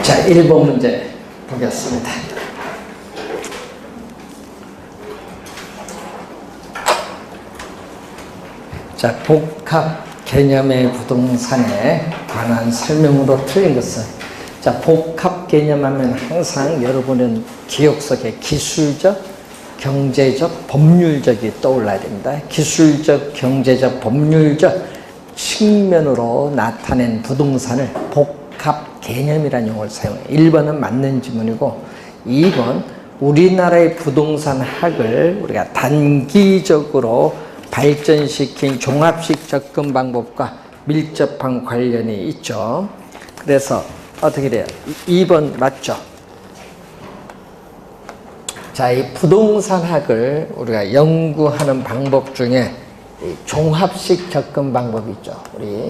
자, 1번 문제 보겠습니다. 자, 복합 개념의 부동산에 관한 설명으로 틀린 것은, 자, 복합 개념하면 항상 여러분은 기억 속에 기술적, 경제적, 법률적이 떠올라야 됩니다. 기술적, 경제적, 법률적 측면으로 나타낸 부동산을 복합 개념이라는 용어를 사용해요. 1번은 맞는 지문이고, 2번 우리나라의 부동산 학을 우리가 단기적으로 발전시킨 종합식 접근 방법과 밀접한 관련이 있죠. 그래서 어떻게 돼요? 2번 맞죠? 자, 이 부동산 학을 우리가 연구하는 방법 중에 이 종합식 접근 방법이 있죠. 우리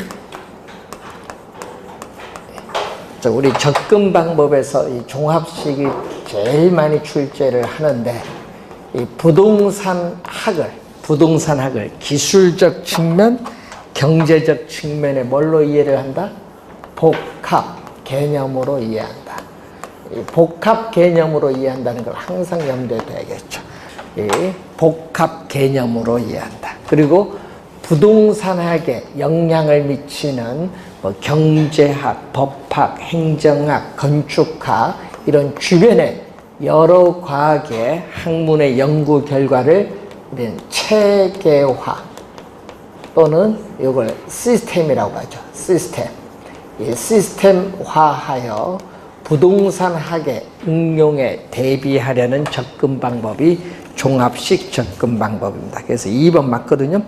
접근 방법에서 이 종합식이 제일 많이 출제를 하는데, 이 부동산 학을 기술적 측면, 경제적 측면에 뭘로 이해를 한다? 복합 개념으로 이해한다. 이 복합 개념으로 이해한다는 걸 항상 염두에 둬야겠죠. 이 복합 개념으로 이해한다. 그리고 부동산학에 영향을 미치는 경제학, 법학, 행정학, 건축학 이런 주변의 여러 과학의 학문의 연구 결과를 우리는 체계화 또는 이걸 시스템이라고 하죠. 이 시스템화하여 부동산학의 응용에 대비하려는 접근 방법이 종합식 접근 방법입니다. 그래서 2번 맞거든요.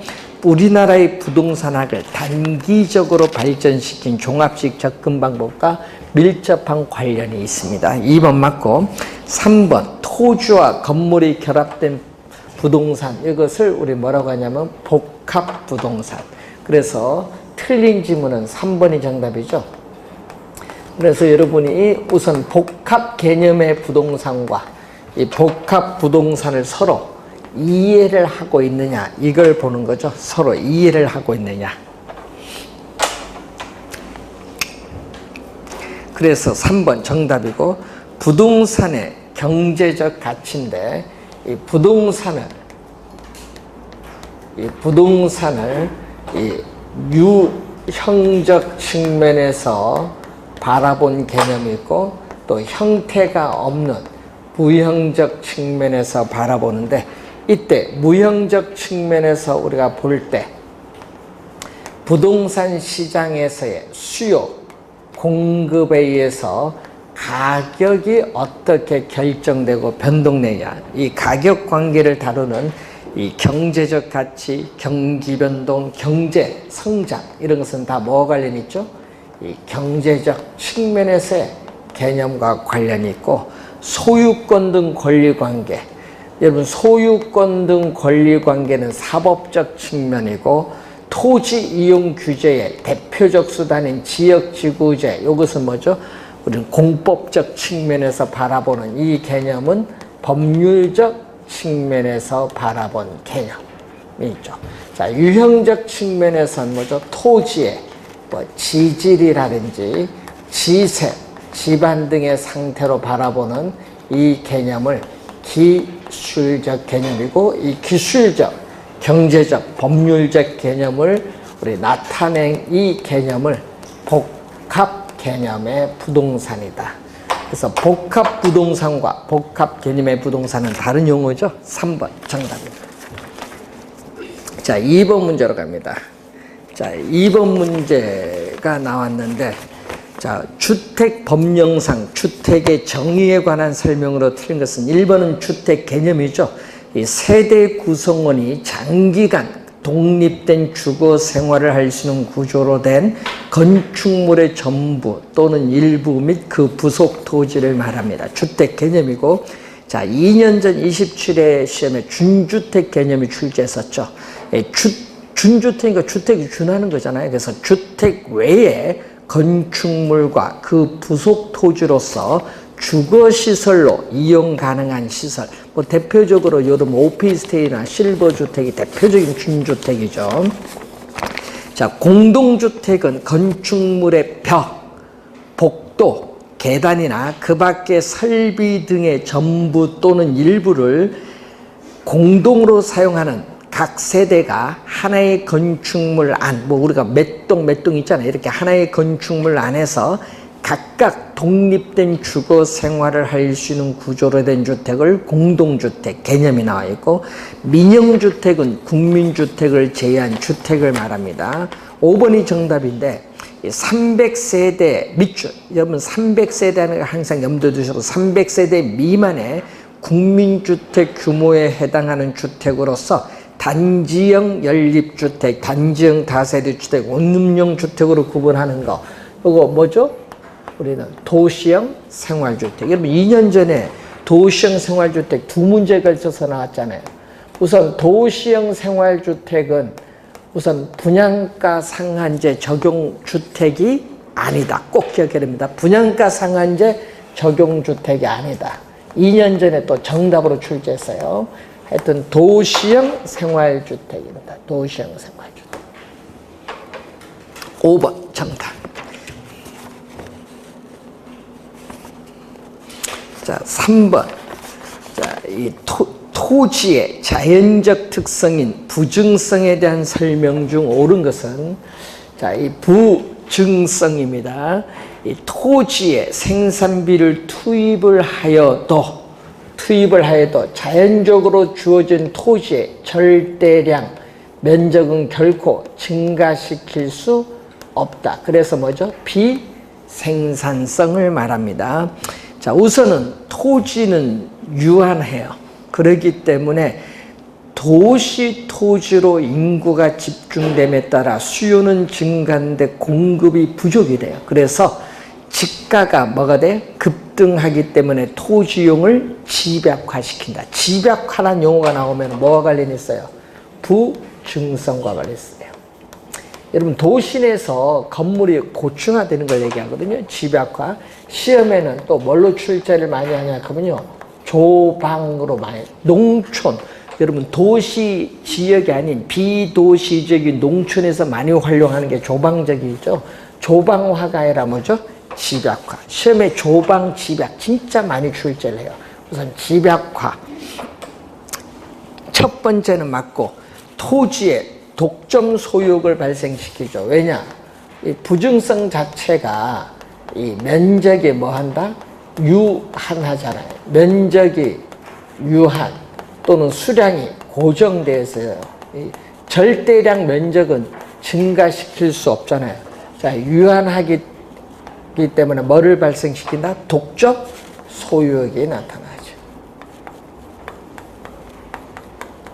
우리나라의 부동산학을 단기적으로 발전시킨 종합식 접근 방법과 밀접한 관련이 있습니다. 2번 맞고, 3번 토지와 건물이 결합된 부동산, 이것을 우리 뭐라고 하냐면 복합 부동산. 그래서 틀린 지문은 3번이 정답이죠. 그래서 여러분이 우선 복합 개념의 부동산과 이 복합 부동산을 서로 이해를 하고 있느냐, 이걸 보는 거죠. 서로 이해를 하고 있느냐. 그래서 3번 정답이고, 부동산의 경제적 가치인데, 이 부동산을 유형적 측면에서 바라본 개념이 있고, 또 형태가 없는 무형적 측면에서 바라보는데, 이때 무형적 측면에서 우리가 볼 때 부동산 시장에서의 수요, 공급에 의해서 가격이 어떻게 결정되고 변동되냐, 이 가격 관계를 다루는 이 경제적 가치, 경기 변동, 경제 성장, 이런 것은 다 뭐와 관련이 있죠? 이 경제적 측면에서의 개념과 관련이 있고, 소유권 등 권리관계, 여러분 소유권 등 권리관계는 사법적 측면이고, 토지 이용 규제의 대표적 수단인 지역지구제, 이것은 뭐죠? 우리는 공법적 측면에서 바라보는 이 개념은 법률적 측면에서 바라본 개념이 있죠. 자, 유형적 측면에서는 뭐죠? 토지의 지질이라든지 지세, 집안 등의 상태로 바라보는 이 개념을 기술적 개념이고, 이 기술적, 경제적, 법률적 개념을 우리 나타낸 이 개념을 복합 개념의 부동산이다. 그래서 복합 부동산과 복합 개념의 부동산은 다른 용어죠. 3번 정답입니다. 자, 2번 문제로 갑니다. 자, 2번 문제가 나왔는데, 자, 주택 법령상 주택의 정의에 관한 설명으로 틀린 것은 1번은 주택 개념이죠. 이 세대 구성원이 장기간 독립된 주거 생활을 할 수 있는 구조로 된 건축물의 전부 또는 일부 및 그 부속 토지를 말합니다. 주택 개념이고, 자, 2년 전 27회 시험에 준주택 개념이 출제했었죠. 준주택이니까 주택이 준하는 거잖아요. 그래서 주택 외에 건축물과 그 부속 토지로서 주거시설로 이용 가능한 시설, 대표적으로 요즘 오피스텔이나 실버주택이 대표적인 준주택이죠. 자, 공동주택은 건축물의 벽, 복도, 계단이나 그 밖의 설비 등의 전부 또는 일부를 공동으로 사용하는 각 세대가 하나의 건축물 안, 뭐 우리가 몇 동 있잖아요. 이렇게 하나의 건축물 안에서 각각 독립된 주거 생활을 할 수 있는 구조로 된 주택을 공동주택 개념이 나와 있고, 민영주택은 국민주택을 제외한 주택을 말합니다. 5번이 정답인데 300세대 밑줄, 여러분 300세대는 항상 염두에 두시고 300세대 미만의 국민주택 규모에 해당하는 주택으로서 단지형 연립주택, 단지형 다세대주택, 원룸형 주택으로 구분하는 거, 이거 뭐죠? 우리는 도시형 생활주택. 여러분 2년 전에 도시형 생활주택 두 문제에 걸쳐서 나왔잖아요. 우선 도시형 생활주택은 우선 분양가 상한제 적용 주택이 아니다. 꼭 기억해야 됩니다. 분양가 상한제 적용 주택이 아니다. 2년 전에 또 정답으로 출제했어요. 하여튼 도시형 생활주택입니다. 도시형 생활주택. 5번 정답. 자, 3번. 자, 이 토지의 자연적 특성인 부증성에 대한 설명 중 옳은 것은, 자, 이 부증성입니다. 이 토지의 생산비를 투입을 하여도 자연적으로 주어진 토지의 절대량, 면적은 결코 증가시킬 수 없다. 그래서 뭐죠? 비생산성을 말합니다. 자, 우선은 토지는 유한해요. 그렇기 때문에 도시 토지로 인구가 집중됨에 따라 수요는 증가하는데 공급이 부족이 돼요. 그래서 집가가 뭐가 돼? 급등하기 때문에 토지용을 집약화시킨다. 집약화라는 용어가 나오면 뭐와 관련이 있어요? 부증성과 관련이 있어요. 여러분 도시 내에서 건물이 고층화되는 걸 얘기하거든요. 집약화. 시험에는 또 뭘로 출제를 많이 하냐 하면요, 조방으로 많이. 농촌, 여러분 도시 지역이 아닌 비도시적인 농촌에서 많이 활용하는 게 조방적이죠. 조방화가 아니라 뭐죠? 집약화. 시험에 조방, 집약 진짜 많이 출제를 해요. 우선 집약화. 첫 번째는 맞고, 토지에 독점 소유욕을 발생시키죠. 왜냐? 이 부증성 자체가 이 면적이 뭐 한다? 유한하잖아요. 면적이 유한 또는 수량이 고정돼서요. 이 절대량 면적은 증가시킬 수 없잖아요. 자, 유한하기 때문에 뭐를 발생시킨다? 독점 소유욕이 나타나죠.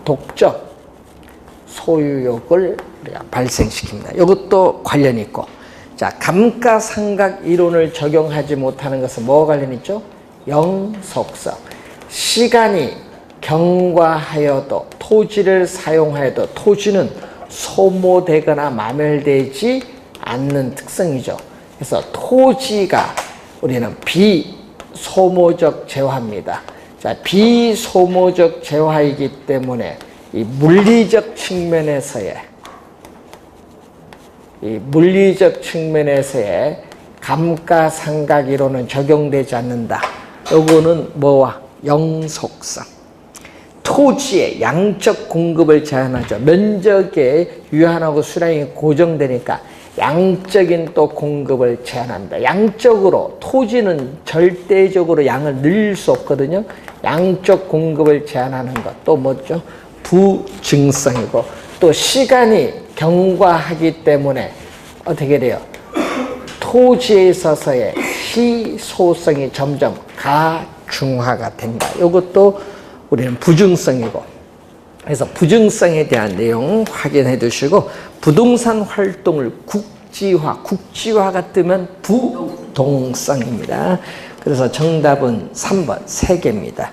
독점 소유욕을 우리가 발생시킵니다. 이것도 관련이 있고, 자, 감가상각 이론을 적용하지 못하는 것은 뭐와 관련이 있죠? 영속성. 시간이 경과하여도, 토지를 사용하여도 토지는 소모되거나 마멸되지 않는 특성이죠. 그래서 토지가 우리는 비소모적 재화입니다. 자, 비소모적 재화이기 때문에 이 물리적 측면에서의 감가상각 이론은 적용되지 않는다. 요거는 뭐와? 영속성. 토지의 양적 공급을 제한하죠. 면적에 유한하고 수량이 고정되니까 양적인 또 공급을 제한합니다. 양적으로 토지는 절대적으로 양을 늘릴 수 없거든요. 양적 공급을 제한하는 것. 또 뭐죠? 부증성이고, 또 시간이 경과하기 때문에 어떻게 돼요? 토지에 있어서의 희소성이 점점 가중화가 된다. 이것도 우리는 부증성이고, 그래서 부증성에 대한 내용 확인해 두시고, 부동산 활동을 국지화가 뜨면 부동성입니다. 그래서 정답은 3번 3개입니다.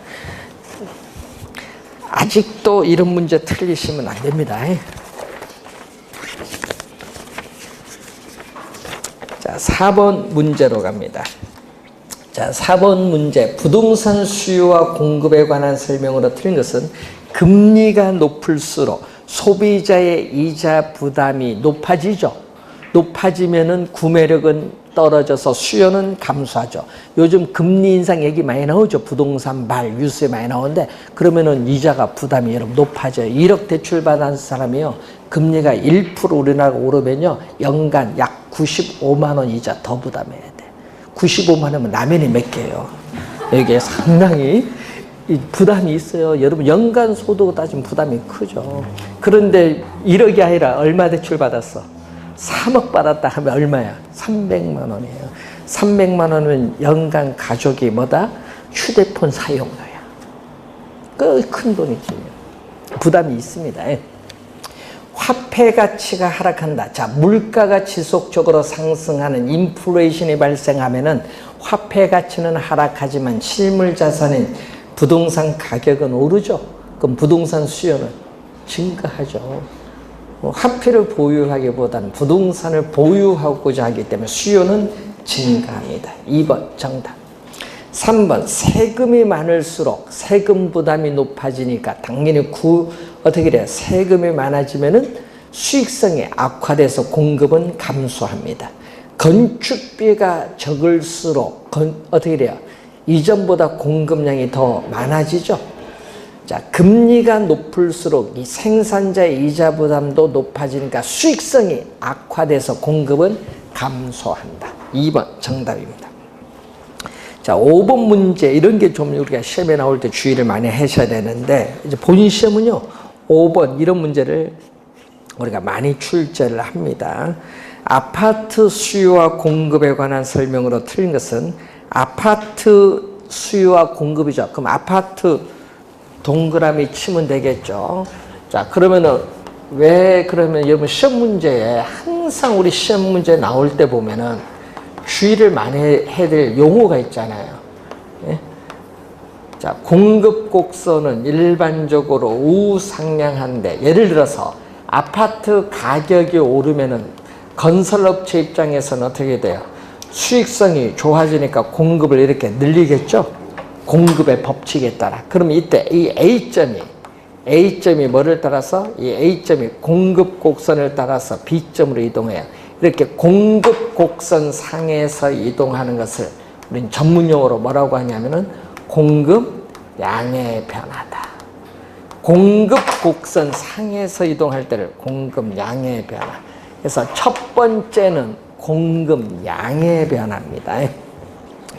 아직도 이런 문제 틀리시면 안 됩니다. 자, 4번 문제로 갑니다. 자, 4번 문제. 부동산 수요와 공급에 관한 설명으로 틀린 것은 금리가 높을수록 소비자의 이자 부담이 높아지죠. 높아지면은 구매력은 떨어져서 수요는 감소하죠. 요즘 금리 인상 얘기 많이 나오죠. 부동산 발 뉴스에 많이 나오는데 그러면은 이자가 부담이 여러분 높아져요. 1억 대출 받은 사람이요. 금리가 1% 우리나라가 오르면요. 연간 약 95만 원 이자 더 부담해야 돼. 95만 원이면 라면이 몇 개예요. 이게 상당히 부담이 있어요. 여러분 연간 소득 따지면 부담이 크죠. 그런데 1억이 아니라 얼마 대출 받았어? 3억 받았다 하면 얼마야? 300만 원이에요. 300만 원은 연간 가족이 뭐다? 휴대폰 사용료야. 그 큰 돈이지. 부담이 있습니다. 화폐 가치가 하락한다. 자, 물가가 지속적으로 상승하는 인플레이션이 발생하면은 화폐 가치는 하락하지만 실물 자산인 부동산 가격은 오르죠. 그럼 부동산 수요는 증가하죠. 화폐를 보유하기보다는 부동산을 보유하고자 하기 때문에 수요는 증가합니다. 2번 정답. 3번 세금이 많을수록 세금 부담이 높아지니까 당연히 어떻게 돼요? 세금이 많아지면은 수익성이 악화돼서 공급은 감소합니다. 건축비가 적을수록 어떻게 돼요? 이전보다 공급량이 더 많아지죠. 자, 금리가 높을수록 이 생산자의 이자 부담도 높아지니까 수익성이 악화돼서 공급은 감소한다. 2번 정답입니다. 자, 5번 문제 이런 게 좀 우리가 시험에 나올 때 주의를 많이 하셔야 되는데 이제 본인 시험은요 5번 이런 문제를 우리가 많이 출제를 합니다. 아파트 수요와 공급에 관한 설명으로 틀린 것은 아파트 수요와 공급이죠. 그럼 아파트 동그라미 치면 되겠죠. 자, 그러면은 왜 그러면 여러분 시험 문제에 항상 우리 시험 문제 나올 때 보면은 주의를 많이 해야 될 용어가 있잖아요. 예? 자, 공급 곡선은 일반적으로 우상향한데 예를 들어서 아파트 가격이 오르면은 건설업체 입장에서는 어떻게 돼요? 수익성이 좋아지니까 공급을 이렇게 늘리겠죠? 공급의 법칙에 따라. 그럼 이때 이 A점이 뭐를 따라서? 이 A점이 공급 곡선을 따라서 B점으로 이동해요. 이렇게 공급 곡선 상에서 이동하는 것을 우린 전문용어로 뭐라고 하냐면은 공급 양의 변화다. 공급 곡선 상에서 이동할 때를 공급 양의 변화. 그래서 첫 번째는 공급 양의 변화입니다.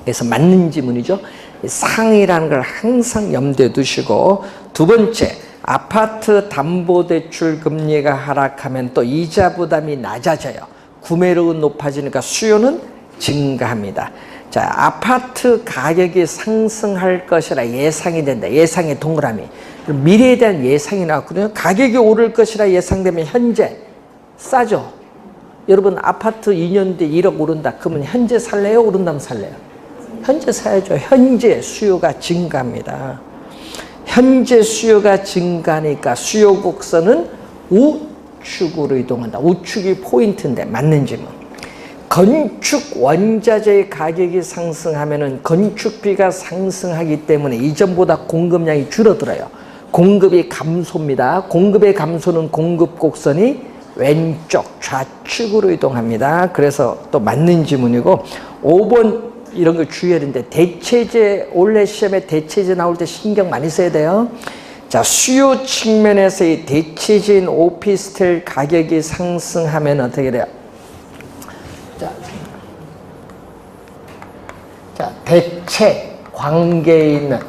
그래서 맞는 지문이죠. 상이라는 걸 항상 염두에 두시고, 두 번째, 아파트 담보대출 금리가 하락하면 또 이자 부담이 낮아져요. 구매력은 높아지니까 수요는 증가합니다. 자, 아파트 가격이 상승할 것이라 예상이 된다. 예상의 동그라미. 미래에 대한 예상이 나왔거든요. 가격이 오를 것이라 예상되면 현재 싸죠. 여러분 아파트 2년 뒤에 1억 오른다. 그러면 현재 살래요? 오른다면 살래요? 현재 사야죠. 현재 수요가 증가합니다. 현재 수요가 증가하니까 수요 곡선은 우측으로 이동한다. 우측이 포인트인데 맞는 질문. 건축 원자재의 가격이 상승하면은 건축비가 상승하기 때문에 이전보다 공급량이 줄어들어요. 공급이 감소입니다. 공급의 감소는 공급 곡선이 왼쪽 좌측으로 이동합니다. 그래서 또 맞는 지문이고, 5번 이런 거 주의해야 되는데, 대체제, 올해 시험에 대체제 나올 때 신경 많이 써야 돼요. 자, 수요 측면에서 이 대체제인 오피스텔 가격이 상승하면 어떻게 돼요? 자, 대체 관계에 있는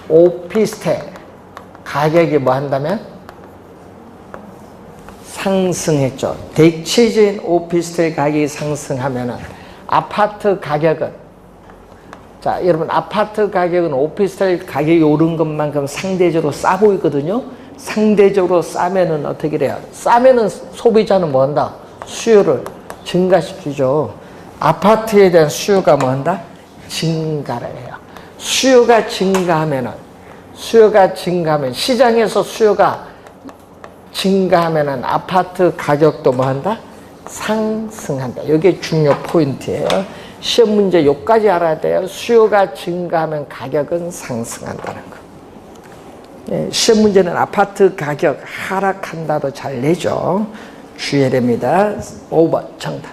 오피스텔 가격이 뭐 한다면? 상승했죠. 대체적인 오피스텔 가격이 상승하면은 아파트 가격은, 자, 여러분 아파트 가격은 오피스텔 가격이 오른 것만큼 상대적으로 싸 보이거든요. 상대적으로 싸면은 어떻게 돼요? 싸면은 소비자는 뭐 한다? 수요를 증가시키죠. 아파트에 대한 수요가 뭐 한다? 증가를 해요. 수요가 증가하면 시장에서 수요가 증가하면은 아파트 가격도 뭐 한다? 상승한다. 이게 중요 포인트예요. 시험 문제 요까지 알아야 돼요. 수요가 증가하면 가격은 상승한다는 거. 시험 문제는 아파트 가격 하락한다도 잘 내죠. 주의해야 됩니다. 5번 정답.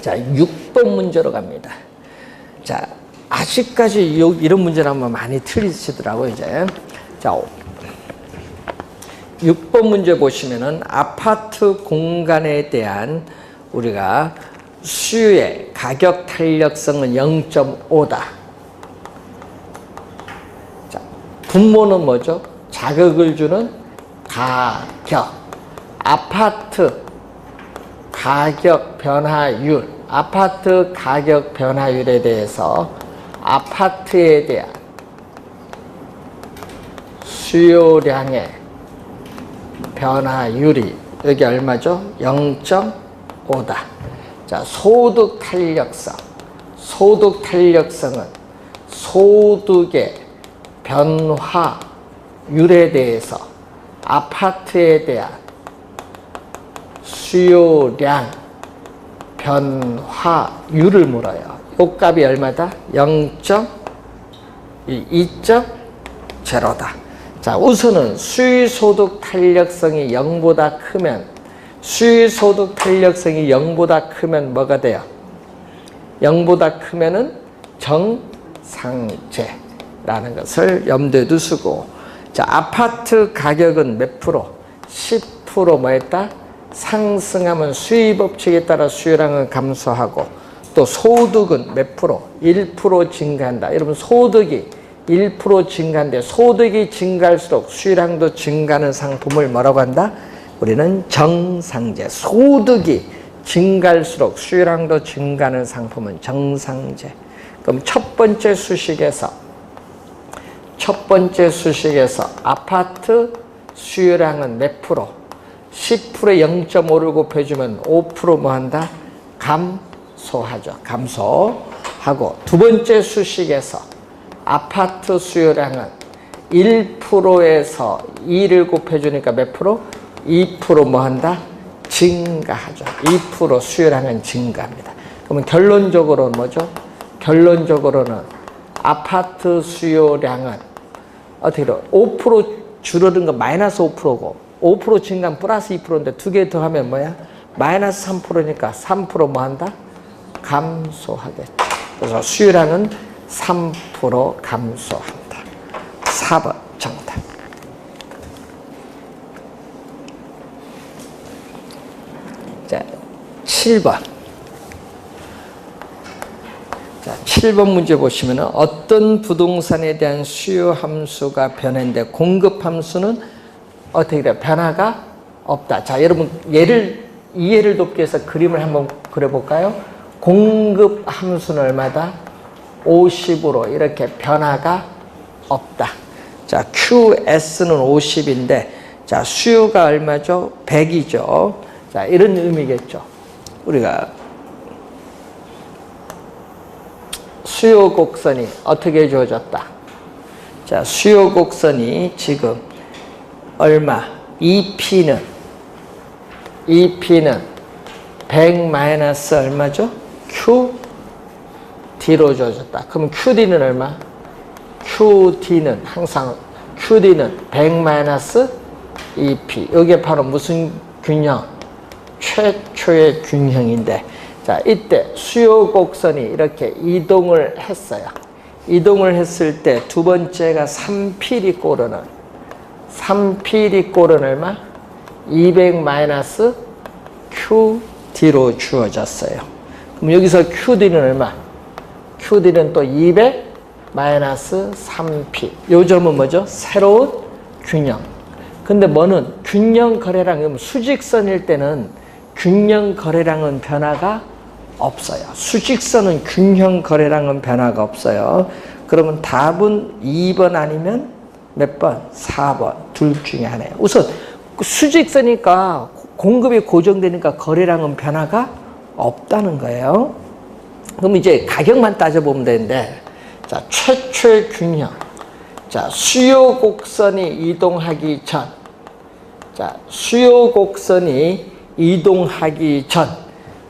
자, 6번 문제로 갑니다. 자, 아직까지 이런 문제는 한번 많이 틀리시더라고요, 이제. 자, 6번 문제 보시면은 아파트 공간에 대한 우리가 수요의 가격 탄력성은 0.5다. 자, 분모는 뭐죠? 자극을 주는 가격. 아파트 가격 변화율. 아파트 가격 변화율에 대해서 아파트에 대한 수요량의 변화율이 여기 얼마죠? 0.5다. 자, 소득 탄력성. 소득 탄력성은 소득의 변화율에 대해서 아파트에 대한 수요량 변화율을 물어요. 요 값이 얼마다? 2.0다. 자, 우선은 수요소득 탄력성이 0보다 크면 수요소득 탄력성이 0보다 크면 뭐가 돼요? 0보다 크면은 정상제라는 것을 염두에 두시고, 자, 아파트 가격은 몇 프로? 10% 뭐 했다? 상승하면 수요법칙에 따라 수요량은 감소하고, 또 소득은 몇 프로? 1% 증가한다. 여러분, 소득이 1% 증가인데 소득이 증가할수록 수요량도 증가하는 상품을 뭐라고 한다? 우리는 정상제. 소득이 증가할수록 수요량도 증가하는 상품은 정상제. 그럼 첫 번째 수식에서 아파트 수요량은 몇 프로? 10%에 0.5를 곱해주면 5% 뭐 한다? 감소하죠. 감소하고, 두 번째 수식에서 아파트 수요량은 1%에서 2를 곱해주니까 몇 프로? 2% 뭐 한다? 증가하죠. 2% 수요량은 증가합니다. 그러면 결론적으로는 뭐죠? 결론적으로는 아파트 수요량은 어떻게 돼요? 5% 줄어든 거 마이너스 5%고 5% 증가는 플러스 2%인데 두 개 더하면 뭐야? 마이너스 3%니까 3% 뭐 한다? 감소하겠죠. 그래서 수요량은 3% 감소한다. 4번 정답. 자, 7번. 자, 7번 문제 보시면은 어떤 부동산에 대한 수요 함수가 변했는데 공급 함수는 어떻게 돼요? 변화가 없다. 자, 여러분 이해를 돕기 위해서 그림을 한번 그려볼까요? 공급 함수는 얼마다? 50으로 이렇게 변화가 없다. 자, QS는 50인데, 자, 수요가 얼마죠? 100이죠. 자, 이런 의미겠죠. 우리가 수요 곡선이 어떻게 주어졌다? 자, 수요 곡선이 지금 얼마? EP는 100 마이너스 얼마죠? QD로 주어졌다. 그럼 QD는 얼마? QD는 항상 QD는 100 마이너스 EP. 이게 바로 무슨 균형? 최초의 균형인데, 자, 이때 수요 곡선이 이렇게 이동을 했어요. 이동을 했을 때 두 번째가 3P리 꼬르는 얼마? 200 마이너스 QD로 주어졌어요. 그럼 여기서 QD는 얼마? QD는 또 200 마이너스 3P. 요 점은 뭐죠? 새로운 균형. 근데 뭐는 균형 거래량, 수직선일 때는 균형 거래량은 변화가 없어요. 수직선은 균형 거래량은 변화가 없어요. 그러면 답은 2번 아니면 몇 번? 4번. 둘 중에 하나예요. 우선 수직선이니까 공급이 고정되니까 거래량은 변화가 없다는 거예요. 그럼 이제 가격만 따져보면 되는데, 자, 최초의 균형. 자, 수요 곡선이 이동하기 전. 자, 수요 곡선이 이동하기 전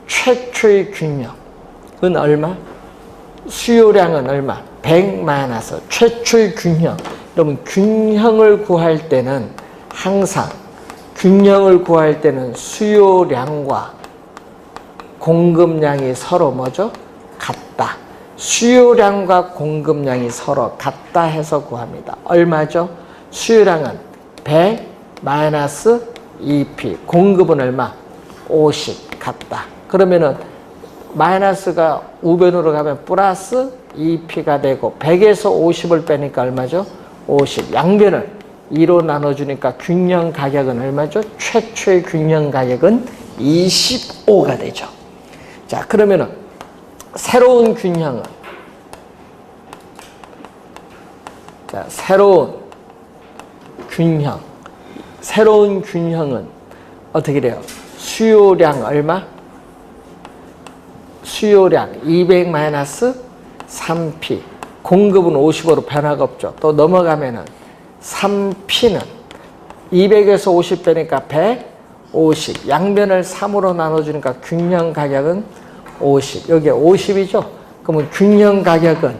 최초의 균형은 얼마? 수요량은 얼마? 100 마이너스 최초의 균형. 그러면 균형을 구할 때는 항상 균형을 구할 때는 수요량과 공급량이 서로 뭐죠? 같다. 수요량과 공급량이 서로 같다 해서 구합니다. 얼마죠? 수요량은 100 마이너스 2P, 공급은 얼마? 50 같다. 그러면은 마이너스가 우변으로 가면 플러스 2P가 되고 100에서 50을 빼니까 얼마죠? 50. 양변을 2로 나눠주니까 균형 가격은 얼마죠? 최초의 균형 가격은 25가 되죠. 자, 그러면은 새로운 균형은 새로운 균형은 어떻게 돼요? 수요량 얼마? 수요량 200 마이너스 3P, 공급은 55로 변화가 없죠. 또 넘어가면은 3P는 200에서 50 빼니까 150, 양변을 3으로 나눠주니까 균형 가격은 50, 여기에 50이죠. 그러면 균형 가격은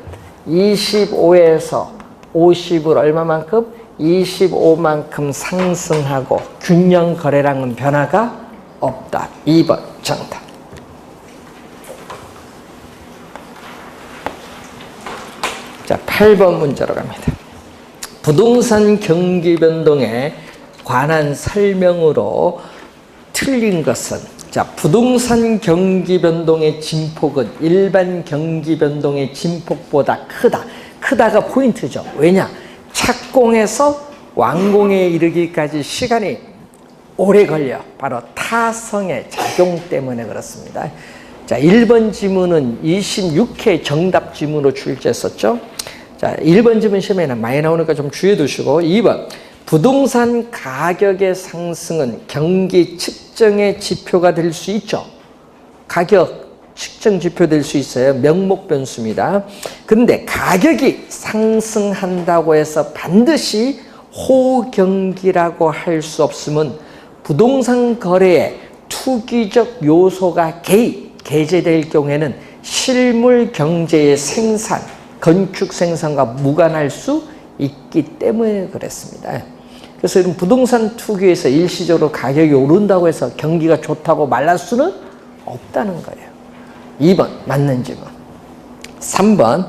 25에서 50을 얼마만큼? 25만큼 상승하고 균형 거래량은 변화가 없다. 2번 정답. 자, 8번 문제로 갑니다. 부동산 경기 변동에 관한 설명으로 틀린 것은, 자, 부동산 경기 변동의 진폭은 일반 경기 변동의 진폭보다 크다. 크다가 포인트죠. 왜냐? 착공에서 완공에 이르기까지 시간이 오래 걸려. 바로 타성의 작용 때문에 그렇습니다. 자, 1번 지문은 26회 정답 지문으로 출제했었죠. 자, 1번 지문 시험에는 많이 나오니까 좀 주의해 두시고, 2번 부동산 가격의 상승은 경기 측정의 지표가 될 수 있죠. 가격 측정 지표 될 수 있어요. 명목 변수입니다. 그런데 가격이 상승한다고 해서 반드시 호경기라고 할 수 없으면 부동산 거래에 투기적 요소가 개재될 경우에는 실물 경제의 생산, 건축 생산과 무관할 수 있기 때문에 그랬습니다. 그래서 이런 부동산 투기에서 일시적으로 가격이 오른다고 해서 경기가 좋다고 말할 수는 없다는 거예요. 2번 맞는 질문. 3번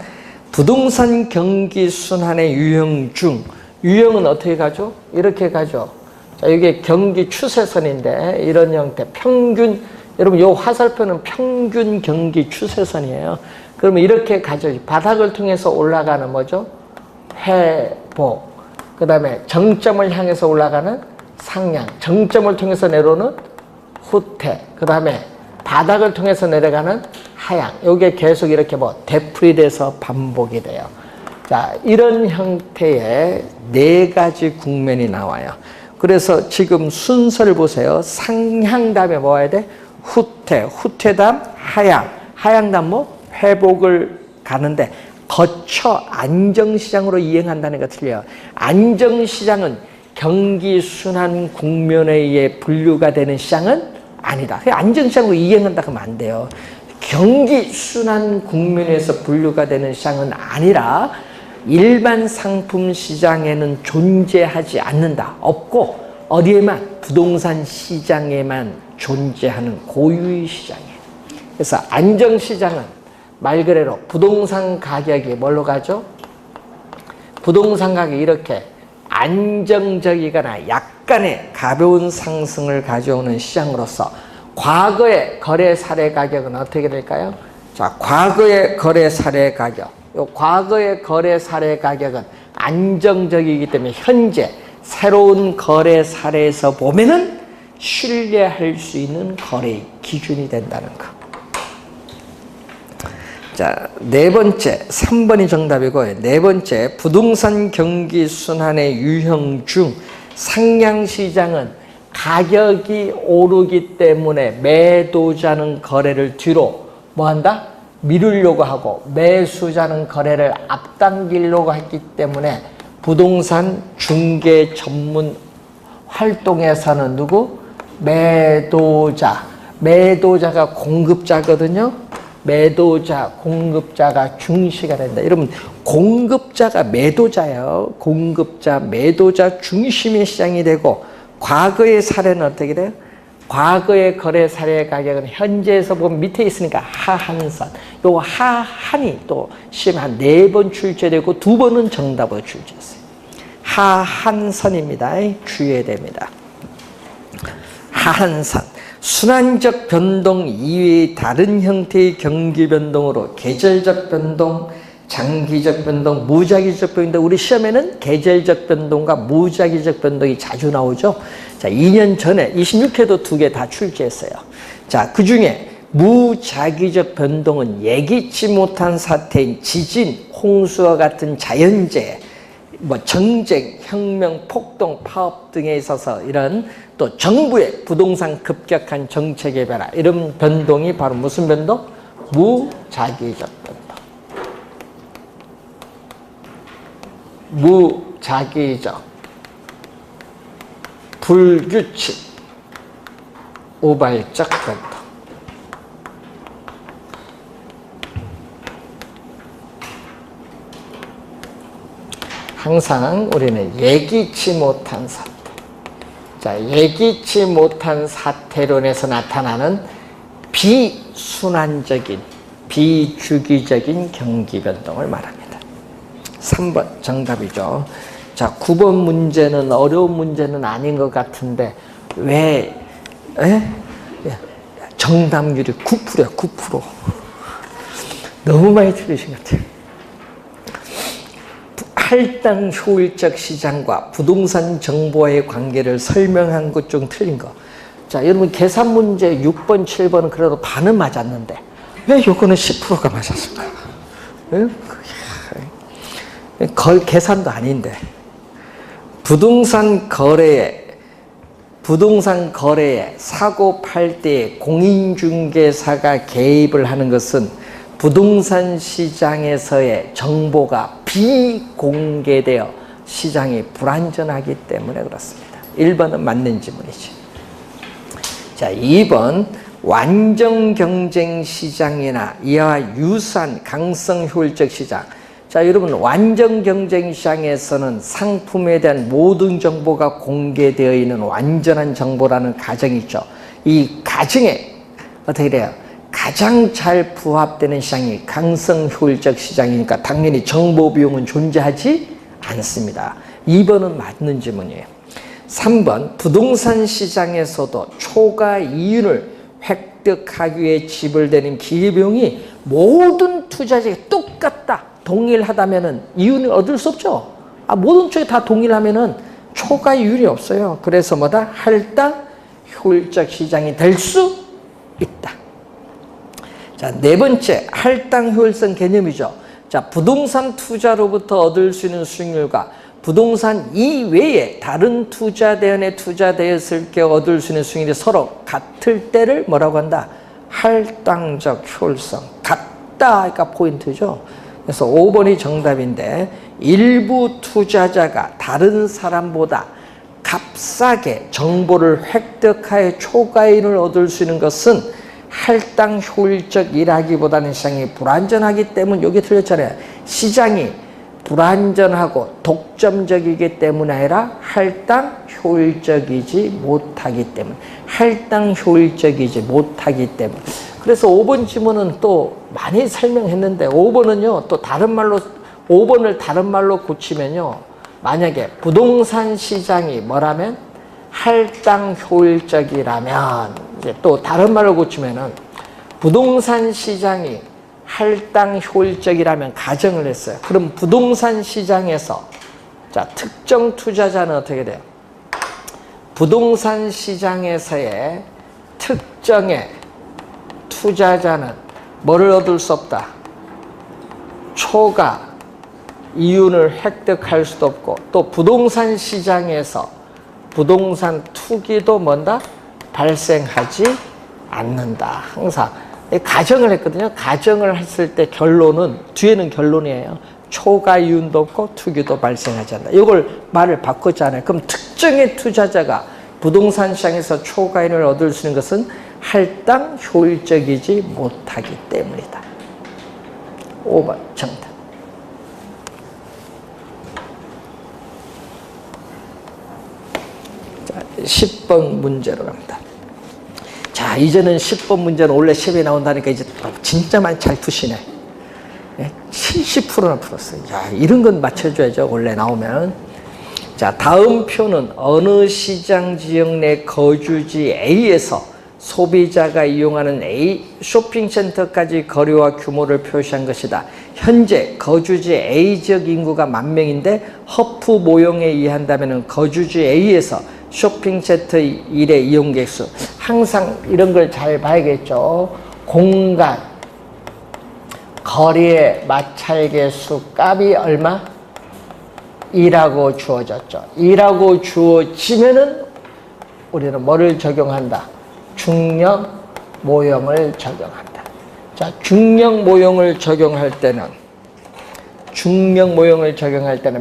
부동산 경기 순환의 유형 중, 유형은 어떻게 가죠? 이렇게 가죠. 자, 이게 경기 추세선인데 이런 형태, 평균, 여러분 이 화살표는 평균 경기 추세선이에요. 그러면 이렇게 가죠. 바닥을 통해서 올라가는 뭐죠? 회복. 그 다음에 정점을 향해서 올라가는 상향. 정점을 통해서 내려오는 후퇴. 그 다음에 바닥을 통해서 내려가는 하향. 이게 계속 이렇게 되풀이돼서 반복이 돼요. 자, 이런 형태의 4가지 국면이 나와요. 그래서 지금 순서를 보세요. 상향 다음에 뭐 해야 돼? 후퇴. 후퇴 다음 하향. 하향 다음 회복을 가는데 거쳐 안정시장으로 이행한다는 게 틀려요. 안정시장은 경기순환 국면에 의해 분류가 되는 시장은 아니다. 안정시장으로 이행한다 그러면 안 돼요. 경기순환 국면에서 분류가 되는 시장은 아니라 일반 상품 시장에는 존재하지 않는다. 없고 어디에만? 부동산 시장에만 존재하는 고유의 시장이에요. 그래서 안정시장은 말 그대로 부동산 가격이 뭘로 가죠? 부동산 가격이 이렇게 안정적이거나 약간의 가벼운 상승을 가져오는 시장으로서 과거의 거래 사례 가격은 어떻게 될까요? 자, 과거의 거래 사례 가격. 요 과거의 거래 사례 가격은 안정적이기 때문에 현재 새로운 거래 사례에서 보면은 신뢰할 수 있는 거래의 기준이 된다는 거. 자, 4번째, 3번이 정답이고요. 4번째, 부동산 경기 순환의 유형 중 상향시장은 가격이 오르기 때문에 매도자는 거래를 뒤로 뭐한다? 미루려고 하고 매수자는 거래를 앞당기려고 했기 때문에 부동산 중개 전문 활동에서는 누구? 매도자가 공급자거든요. 매도자, 공급자가 중시가 된다. 여러분, 공급자가 매도자예요. 공급자, 매도자 중심의 시장이 되고, 과거의 사례는 어떻게 돼요? 과거의 거래 사례 가격은 현재에서 보면 밑에 있으니까 하한선. 요 하한이 또 시험에 한 4번 출제되고 2번은 정답으로 출제했어요. 하한선입니다. 주의해야 됩니다. 하한선. 순환적 변동 이외의 다른 형태의 경기 변동으로 계절적 변동, 장기적 변동, 무작위적 변동. 우리 시험에는 계절적 변동과 무작위적 변동이 자주 나오죠. 자, 2년 전에 26회도 2개 다 출제했어요. 자, 그 중에 무작위적 변동은 예기치 못한 사태인 지진, 홍수와 같은 자연재해, 정쟁, 혁명, 폭동, 파업 등에 있어서 이런 또 정부의 부동산 급격한 정책의 변화, 이런 변동이 바로 무슨 변동? 무작위적 변동. 무작위적, 불규칙, 우발적 변동. 항상 우리는 예기치 못한 사태. 자, 예기치 못한 사태론에서 나타나는 비순환적인, 비주기적인 경기 변동을 말합니다. 3번 정답이죠. 자, 9번 문제는 어려운 문제는 아닌 것 같은데 왜 정답률이 9%야, 9%. 너무 많이 틀리신 것 같아요. 할당 효율적 시장과 부동산 정보의 관계를 설명한 것 중 틀린 거. 자, 여러분 계산 문제 6번, 7번은 그래도 반은 맞았는데 왜 요거는 10%가 맞았을까? 계산도 아닌데. 부동산 거래에 사고 팔 때 공인중개사가 개입을 하는 것은 부동산 시장에서의 정보가 비공개되어 시장이 불안전하기 때문에 그렇습니다. 1번은 맞는 지문이지. 자, 2번 완전 경쟁 시장이나 이와 유사한 강성 효율적 시장. 자, 여러분 완전 경쟁 시장에서는 상품에 대한 모든 정보가 공개되어 있는 완전한 정보라는 가정이 있죠. 이 가정에 어떻게 돼요? 가장 잘 부합되는 시장이 강성 효율적 시장이니까 당연히 정보 비용은 존재하지 않습니다. 2번은 맞는 질문이에요. 3번 부동산 시장에서도 초과 이윤을 획득하기 위해 지불되는 기회비용이 모든 투자자에게 똑같다, 동일하다면은 이윤을 얻을 수 없죠. 모든 쪽이 다 동일하면은 초과 이윤이 없어요. 그래서 뭐다? 할당 효율적 시장이 될 수 있다. 자, 4번째 할당 효율성 개념이죠. 자, 부동산 투자로부터 얻을 수 있는 수익률과 부동산 이외에 다른 투자 대안에 투자되었을 때 얻을 수 있는 수익률이 서로 같을 때를 뭐라고 한다? 할당적 효율성. 같다가 포인트죠. 그래서 5번이 정답인데, 일부 투자자가 다른 사람보다 값싸게 정보를 획득하여 초과이익을 얻을 수 있는 것은 할당 효율적이라기보다는 시장이 불안전하기 때문. 여기 틀렸잖아요. 시장이 불안전하고 독점적이기 때문이 아니라 할당 효율적이지 못하기 때문. 할당 효율적이지 못하기 때문. 그래서 5번 지문은 또 많이 설명했는데 5번은요 또 다른 말로 5번을 다른 말로 고치면요, 만약에 부동산 시장이 뭐라면 할당 효율적이라면, 이제 또 다른 말로 고치면은 부동산 시장이 할당 효율적이라면 가정을 했어요. 그럼 부동산 시장에서 자, 특정 투자자는 어떻게 돼요? 부동산 시장에서의 특정의 투자자는 뭐를 얻을 수 없다? 초과 이윤을 획득할 수도 없고, 또 부동산 시장에서 부동산 투기도 뭔다? 발생하지 않는다. 항상 가정을 했거든요. 가정을 했을 때 결론은, 뒤에는 결론이에요. 초과 이윤도 없고 투기도 발생하지 않는다. 이걸 말을 바꿨잖아요. 그럼 특정의 투자자가 부동산 시장에서 초과 이윤을 얻을 수 있는 것은 할당 효율적이지 못하기 때문이다. 5번 정답. 자, 10번 문제로 갑니다. 자, 이제는 10번 문제는 원래 시험에 나온다니까 이제 진짜 많이 잘 푸시네. 70%나 풀었어요. 야, 이런 건 맞춰줘야죠. 원래 나오면. 자, 다음 표는 어느 시장 지역 내 거주지 A에서 소비자가 이용하는 A 쇼핑센터까지 거리와 규모를 표시한 것이다. 현재 거주지 A 지역 인구가 10,000명인데 허프 모형에 의한다면 거주지 A에서 쇼핑센터 일의 이용객 수. 항상 이런 걸 잘 봐야겠죠. 공간, 거리의 마찰계 수 값이 얼마? 2라고 주어졌죠. 2라고 주어지면은 우리는 뭐를 적용한다? 중력 모형을 적용한다. 자, 중력 모형을 적용할 때는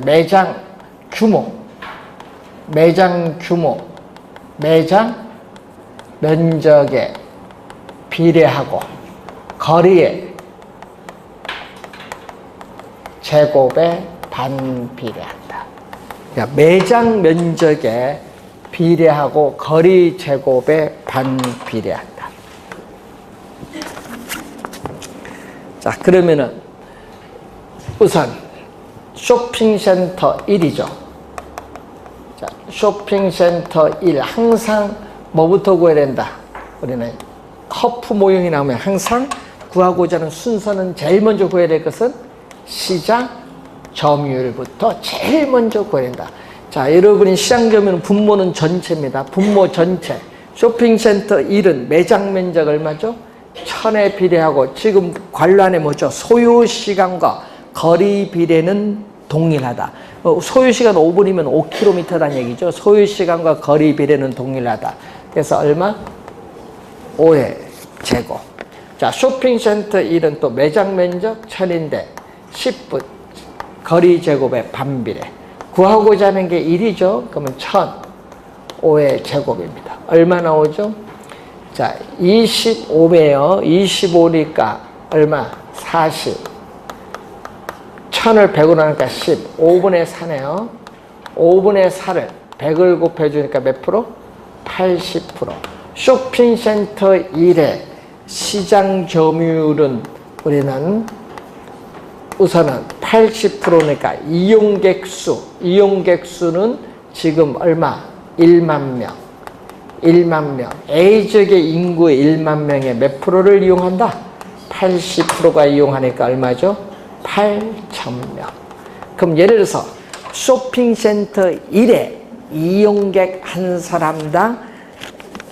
매장 규모, 매장 면적에 비례하고 거리에 제곱에 반비례한다. 그러니까 매장 면적에 비례하고 거리 제곱에 반비례한다. 자, 그러면은 우선 쇼핑센터 1이죠. 자, 쇼핑센터 1 항상 뭐부터 구해야 된다? 우리는 커프 모형이 나오면 항상 구하고자 하는 순서는 제일 먼저 구해야 될 것은 시장 점유율부터 제일 먼저 구해야 된다. 자, 여러분이 시장 점유율은 분모는 전체입니다. 분모 전체. 쇼핑센터 1은 매장 면적 얼마죠? 1000에 비례하고 지금 관란에 뭐죠? 소요시간과 거리 비례는 동일하다. 소요시간 5분이면 5km라는 얘기죠. 소요시간과 거리 비례는 동일하다. 그래서 얼마? 5의 제곱. 자, 쇼핑센터 1은 또 매장 면적 1000인데 10분 거리 제곱에 반비례. 구하고자 하는 게 1이죠. 그러면 1000 5의 제곱입니다. 얼마 나오죠? 자, 25매요. 25니까 얼마? 40. 1000을 100으로 하니까 10. 5분의 4네요. 5분의 4를 100을 곱해주니까 몇 프로? 80%. 쇼핑센터 1의 시장 점유율은 우리는 우선은 80%니까 이용객 수는 지금 얼마? 1만 명. 1만 명. A지역의 인구의 1만 명의 몇 프로를 이용한다? 80%가 이용하니까 얼마죠? 8,000명. 그럼 예를 들어서 쇼핑센터 1에 이용객 한 사람당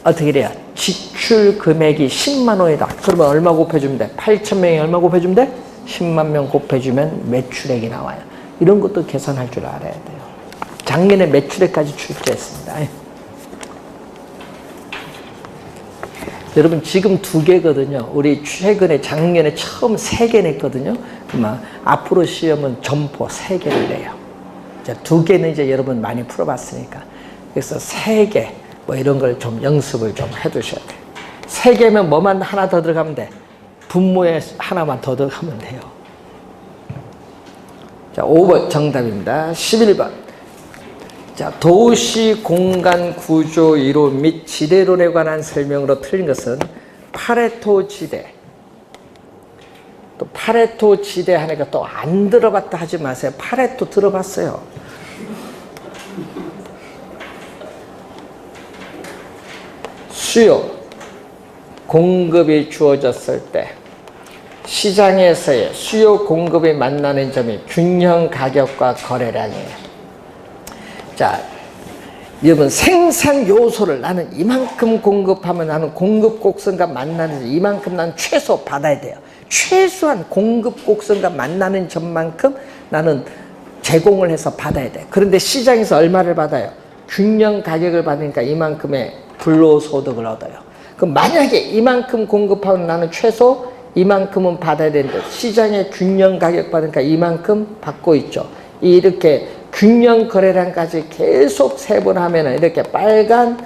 어떻게 돼요? 지출 금액이 10만 원이다. 그러면 얼마 곱해주면 돼? 8,000명이 얼마 곱해주면 돼? 10만 명 곱해주면 매출액이 나와요. 이런 것도 계산할 줄 알아야 돼요. 작년에 매출액까지 출제했습니다. 여러분 지금 2개거든요. 우리 최근에 작년에 처음 3개 냈거든요. 그러면 앞으로 시험은 점포 3개를 내요. 자, 2개는 이제 여러분 많이 풀어봤으니까. 그래서 3개 뭐 이런 걸 좀 연습을 좀 해두셔야 돼요. 3개면 뭐만 하나 더 들어가면 돼? 분모에 하나만 더 들어가면 돼요. 자, 5번 정답입니다. 11번. 자, 도시 공간 구조 이론 및 지대론에 관한 설명으로 틀린 것은 파레토 지대. 또 파레토 지대 하니까 또 안 들어봤다 하지 마세요. 파레토 들어봤어요. 수요, 공급이 주어졌을 때 시장에서의 수요 공급이 만나는 점이 균형 가격과 거래량이에요. 자, 여러분 생산 요소를 나는 이만큼 공급하면 나는 공급 곡선과 만나는 이만큼 나는 최소 받아야 돼요. 최소한 공급 곡선과 만나는 점만큼 나는 제공을 해서 받아야 돼. 그런데 시장에서 얼마를 받아요? 균형 가격을 받으니까 이만큼의 불로소득을 얻어요. 그럼 만약에 이만큼 공급하면 나는 최소 이만큼은 받아야 되는데 시장의 균형 가격 받으니까 이만큼 받고 있죠. 이렇게 균형 거래량까지 계속 세분하면은 이렇게 빨간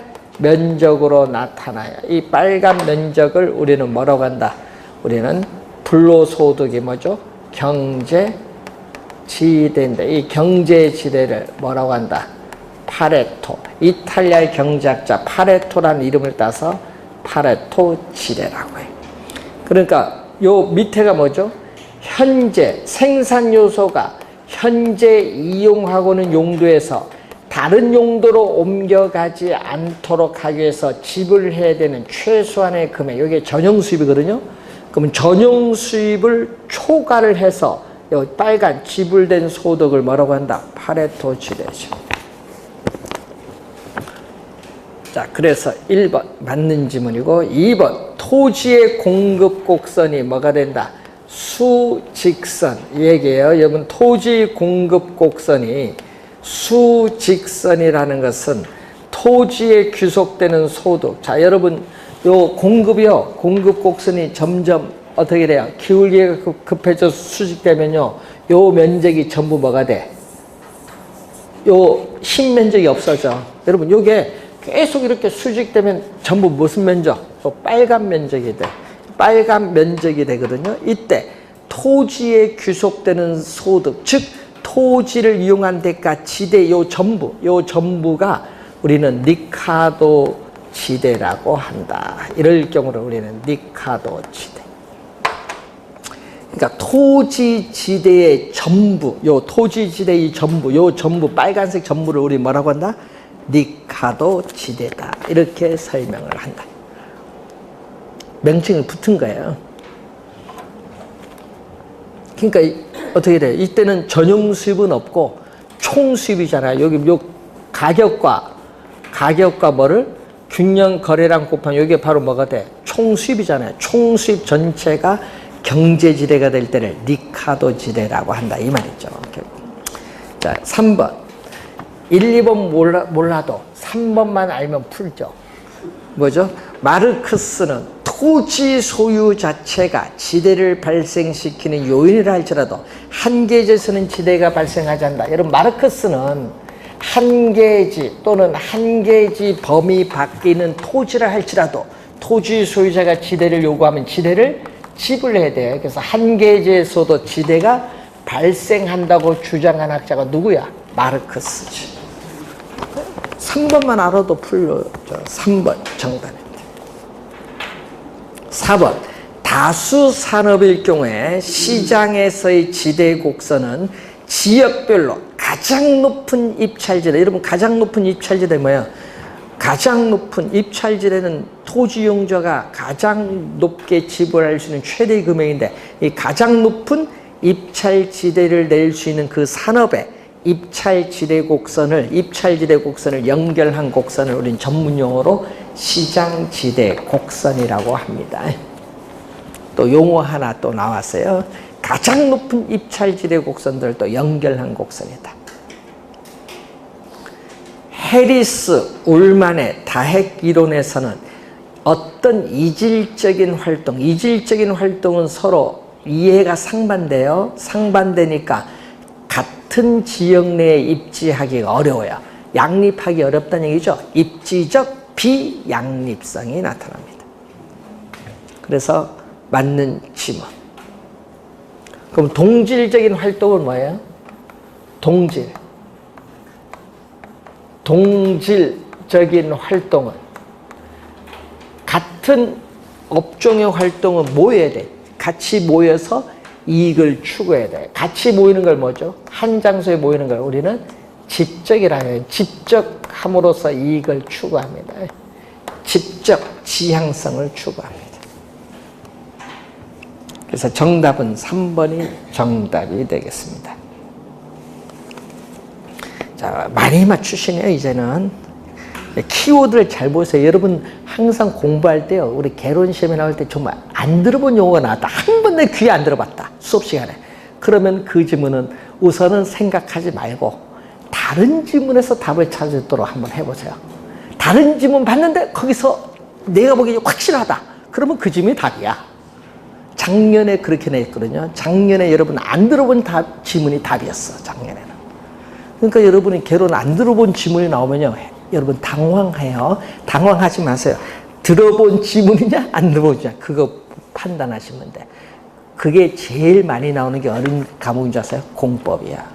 면적으로 나타나요. 이 빨간 면적을 우리는 뭐라고 한다? 우리는 불로소득이 뭐죠? 경제지대인데 이 경제지대를 뭐라고 한다? 파레토. 이탈리아의 경제학자 파레토라는 이름을 따서 파레토 지대라고 해요. 그러니까 요 밑에가 뭐죠? 현재 생산 요소가 현재 이용하고는 용도에서 다른 용도로 옮겨가지 않도록 하기 위해서 지불해야 되는 최소한의 금액, 이게 전용 수입이거든요. 그러면 전용 수입을 초과를 해서 이 빨간 지불된 소득을 뭐라고 한다? 파레토 지대죠. 자, 그래서 1번 맞는 지문이고 2번 토지의 공급 곡선이 뭐가 된다? 수직선. 이 얘기예요. 여러분 토지 공급 곡선이 수직선이라는 것은 토지에 귀속되는 소득. 자, 여러분 요 공급이요. 공급 곡선이 점점 어떻게 돼요? 기울기가 급해져서 수직되면요. 요 면적이 전부 뭐가 돼? 요 신면적이 없어져. 여러분 요게 계속 이렇게 수직되면 전부 무슨 면적? 빨간 면적이 돼. 빨간 면적이 되거든요. 이때 토지에 귀속되는 소득, 즉 토지를 이용한 대가 지대 요 전부가 우리는 리카도 지대라고 한다. 이럴 경우를 우리는 리카도 지대. 그러니까 토지 지대의 전부, 토지 지대의 전부 빨간색 전부를 우리 뭐라고 한다? 리카도 지대다. 이렇게 설명을 한다. 명칭이 붙은 거예요. 그러니까 어떻게 돼요? 이때는 전용 수입은 없고 총 수입이잖아요. 여기 요 가격과 뭐를 균형 거래량 곱하면 이게 바로 뭐가 돼? 총 수입이잖아요. 총 수입 전체가 경제 지대가 될 때를 리카도 지대라고 한다. 이 말이죠. 자, 3번. 1, 2번 몰라도 3번만 알면 풀죠. 뭐죠? 마르크스는 토지 소유 자체가 지대를 발생시키는 요인이라 할지라도 한계지에서는 지대가 발생하지 않는다. 여러분 마르크스는 한계지 또는 한계지 범위 밖에 있는 토지라 할지라도 토지 소유자가 지대를 요구하면 지대를 지불해야 돼요. 그래서 한계지에서도 지대가 발생한다고 주장한 학자가 누구야? 마르크스지. 3번만 알아도 풀려죠. 3번 정답입니다. 4번 다수 산업일 경우에 시장에서의 지대 곡선은 지역별로 가장 높은 입찰지대. 여러분 가장 높은 입찰지대 뭐예요? 가장 높은 입찰지대는 토지 용자가 가장 높게 지불할 수 있는 최대 금액인데 이 가장 높은 입찰지대를 낼 수 있는 그 산업에 입찰지대 곡선을 연결한 곡선을 우린 전문용어로 시장지대 곡선이라고 합니다. 또 용어 하나 또 나왔어요. 가장 높은 입찰지대 곡선들을 또 연결한 곡선이다. 해리스 울만의 다핵 이론에서는 어떤 이질적인 활동은 서로 이해가 상반돼요. 상반되니까 같은 지역 내에 입지하기가 어려워요. 양립하기 어렵다는 얘기죠. 입지적 비양립성이 나타납니다. 그래서 맞는 지문. 그럼 동질적인 활동은 뭐예요? 동질적인 활동은 같은 업종의 활동은 모여야 돼. 같이 모여서 이익을 추구해야 돼. 같이 모이는 걸 뭐죠? 한 장소에 모이는 걸 우리는 집적이라는 집적함으로써 이익을 추구합니다. 집적 지향성을 추구합니다. 그래서 정답은 3번이 정답이 되겠습니다. 자, 많이 맞추시네요. 이제는 키워드를 잘 보세요. 여러분 항상 공부할 때요, 우리 개론 시험에 나올 때 정말 안 들어본 용어가 나왔다. 한 번 내 귀에 안 들어봤다. 수업 시간에. 그러면 그 지문은 우선은 생각하지 말고 다른 지문에서 답을 찾도록 한번 해보세요. 다른 지문 봤는데 거기서 내가 보기에 확실하다. 그러면 그 지문이 답이야. 작년에 그렇게 냈거든요. 작년에 여러분 안 들어본 지문이 답이었어. 작년에는. 그러니까 여러분이 개론 안 들어본 지문이 나오면요, 여러분 당황해요. 당황하지 마세요. 들어본 지문이냐 안 들어본 지냐 그거 판단하시면 돼. 그게 제일 많이 나오는 게 어린 과목인 줄 아세요? 공법이야.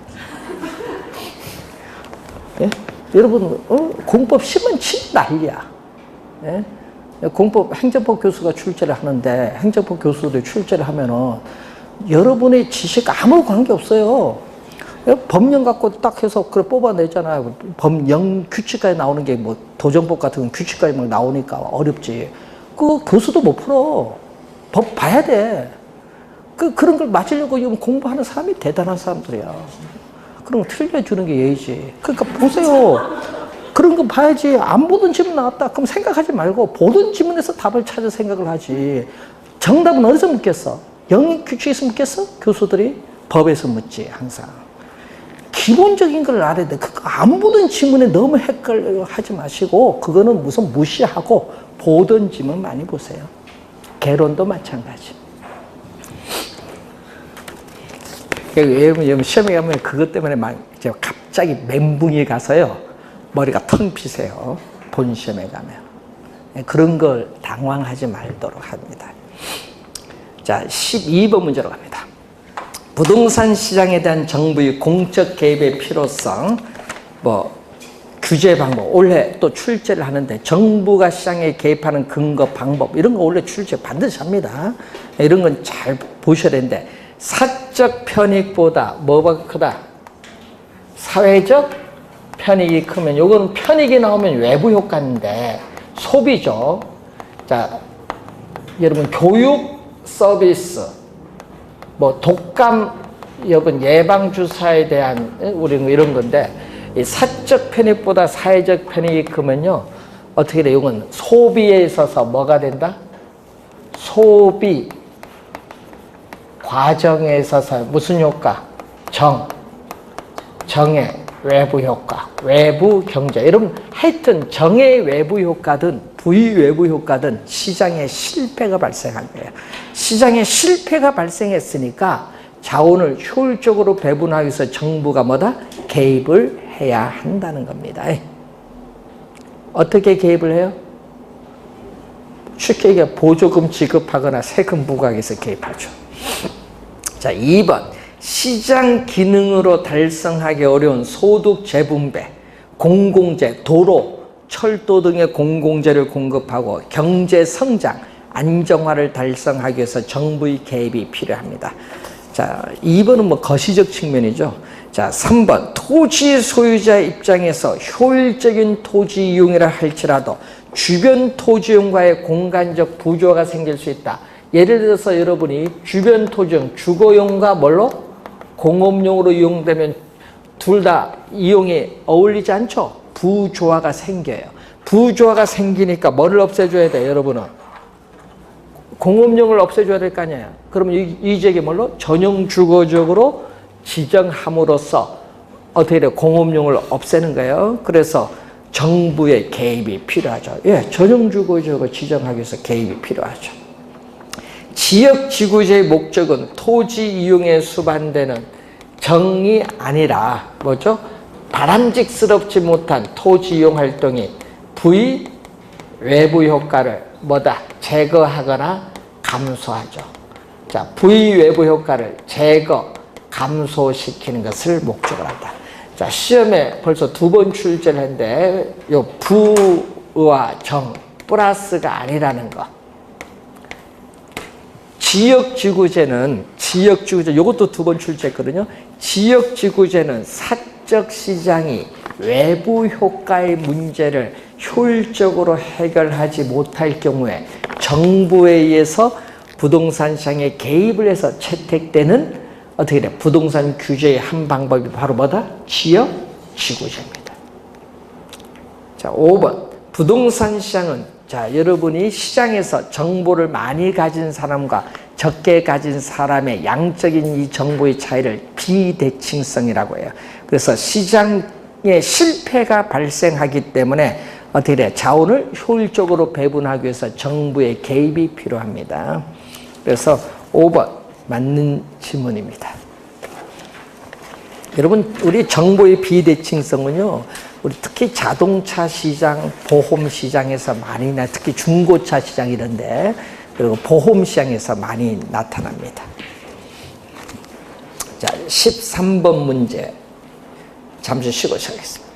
예? 여러분 공법 시면 치 난리야. 예? 공법 행정법 교수가 출제를 하는데 행정법 교수들이 출제를 하면은 여러분의 지식 아무 관계 없어요. 법령 갖고 딱 해서 그걸 뽑아내잖아요. 법령 규칙까지 나오는 게 뭐 도정법 같은 건 규칙까지 막 나오니까 어렵지. 그 교수도 못 풀어. 법 봐야 돼. 그런 걸 맞으려고 공부하는 사람이 대단한 사람들이야. 그런 거 틀려주는 게 예의지. 그러니까 보세요. 그런 거 봐야지. 안 보던 지문 나왔다. 그럼 생각하지 말고 보던 지문에서 답을 찾아 생각을 하지. 정답은 어디서 묻겠어? 영역 규칙에서 묻겠어? 교수들이? 법에서 묻지 항상. 기본적인 걸 알아야 돼. 안 보던 지문에 너무 헷갈려하지 마시고 그거는 무슨 무시하고 보던 지문 많이 보세요. 개론도 마찬가지. 여러분 시험에 가면 그것 때문에 막 갑자기 멘붕이 가서요 머리가 텅 비세요. 본 시험에 가면 그런 걸 당황하지 말도록 합니다. 자, 12번 문제로 갑니다. 부동산 시장에 대한 정부의 공적 개입의 필요성, 규제 방법, 올해 또 출제를 하는데 정부가 시장에 개입하는 근거, 방법 이런 거 원래 출제 반드시 합니다. 이런 건 잘 보셔야 되는데 사적 편익보다 뭐가 크다? 사회적 편익이 크면 요거는 편익이 나오면 외부 효과인데 소비죠. 자, 여러분 교육 서비스, 독감 여러분 예방 주사에 대한 우리는 이런 건데 이 사적 편익보다 사회적 편익이 크면요 어떻게 돼? 이건 소비에 있어서 뭐가 된다? 소비 과정에 있어서 무슨 효과? 정의 외부 효과, 외부 경제. 여러분 하여튼 정의 외부 효과든 부의 외부 효과든 시장에 실패가 발생한 거예요. 시장에 실패가 발생했으니까 자원을 효율적으로 배분하기 위해서 정부가 뭐다? 개입을 해야 한다는 겁니다. 어떻게 개입을 해요? 쉽게 얘기해 보조금 지급하거나 세금 부과해서 개입하죠. 자, 2번 시장 기능으로 달성하기 어려운 소득 재분배, 공공재, 도로, 철도 등의 공공재를 공급하고 경제 성장, 안정화를 달성하기 위해서 정부의 개입이 필요합니다. 자, 2번은 거시적 측면이죠. 자, 3번 토지 소유자 입장에서 효율적인 토지 이용이라 할지라도 주변 토지용과의 공간적 부조가 생길 수 있다. 예를 들어서 여러분이 주변 토지용, 주거용과 뭘로? 공업용으로 이용되면 둘 다 이용이 어울리지 않죠? 부조화가 생겨요. 부조화가 생기니까 뭐를 없애줘야 돼, 여러분은? 공업용을 없애줘야 될 거 아니에요. 그러면 이 지역이 뭘로? 전용 주거적으로 지정함으로써 어떻게 돼요? 공업용을 없애는 거예요. 그래서 정부의 개입이 필요하죠. 예, 전용 주거적으로 지정하기 위해서 개입이 필요하죠. 지역지구제의 목적은 토지 이용에 수반되는 정이 아니라 뭐죠? 바람직스럽지 못한 토지 이용 활동이 부의 외부 효과를 뭐다? 제거하거나 감소하죠. 자, 부의 외부 효과를 제거, 감소시키는 것을 목적으로 한다. 자, 시험에 벌써 2번 출제를 했는데 요 부와 정 플러스가 아니라는 거. 지역지구제는 이것도 2번 출제했거든요. 지역지구제는 사적 시장이 외부 효과의 문제를 효율적으로 해결하지 못할 경우에 정부에 의해서 부동산 시장에 개입을 해서 채택되는 어떻게 돼? 부동산 규제의 한 방법이 바로 뭐다? 지역지구제입니다. 자, 5번 부동산 시장은 자, 여러분이 시장에서 정보를 많이 가진 사람과 적게 가진 사람의 양적인 이 정보의 차이를 비대칭성이라고 해요. 그래서 시장에 실패가 발생하기 때문에 어떻게 돼요? 자원을 효율적으로 배분하기 위해서 정부의 개입이 필요합니다. 그래서 5번 맞는 질문입니다. 여러분, 우리 정보의 비대칭성은요, 우리 특히 자동차 시장, 보험 시장에서 많이 특히 중고차 시장 이런데, 그리고 보험 시장에서 많이 나타납니다. 자, 13번 문제 잠시 쉬고 시작하겠습니다.